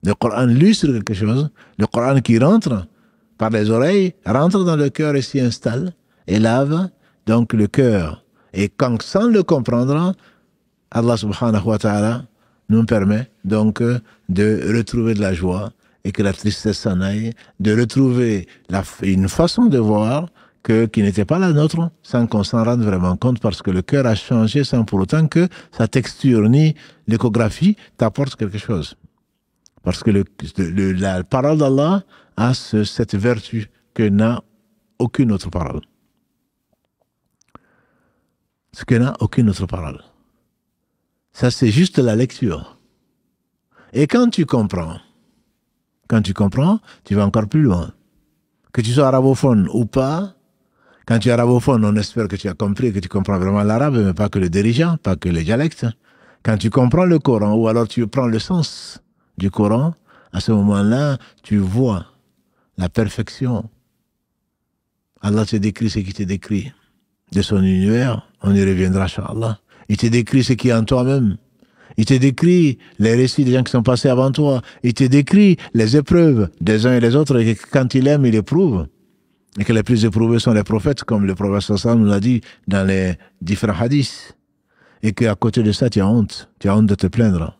Le Coran lu sur quelque chose, le Coran qui rentre par les oreilles, rentre dans le cœur et s'y installe, et lave donc le cœur. Et quand, sans le comprendre, Allah subhanahu wa ta'ala nous permet donc de retrouver de la joie et que la tristesse s'en aille, de retrouver une façon de voir qui n'était pas la nôtre, sans qu'on s'en rende vraiment compte, parce que le cœur a changé sans pour autant que sa texture ni l'échographie t'apporte quelque chose. Parce que la parole d'Allah a cette vertu que n'a aucune autre parole. Ce que n'a aucune autre parole. Ça, c'est juste la lecture. Et quand tu comprends, tu vas encore plus loin. Que tu sois arabophone ou pas, quand tu es arabophone, on espère que tu as compris, que tu comprends vraiment l'arabe, mais pas que le dirigeant, pas que les dialectes. Quand tu comprends le Coran, ou alors tu prends le sens du Coran, à ce moment-là, tu vois la perfection. Allah te décrit ce qui te décrit de son univers. On y reviendra, Inch'Allah. Il te décrit ce qui est en toi-même. Il te décrit les récits des gens qui sont passés avant toi. Il te décrit les épreuves des uns et des autres. Et quand il aime, il éprouve. Et que les plus éprouvés sont les prophètes, comme le prophète sallallahu nous l'a dit dans les différents hadiths. Et qu'à côté de ça, tu as honte. Tu as honte de te plaindre.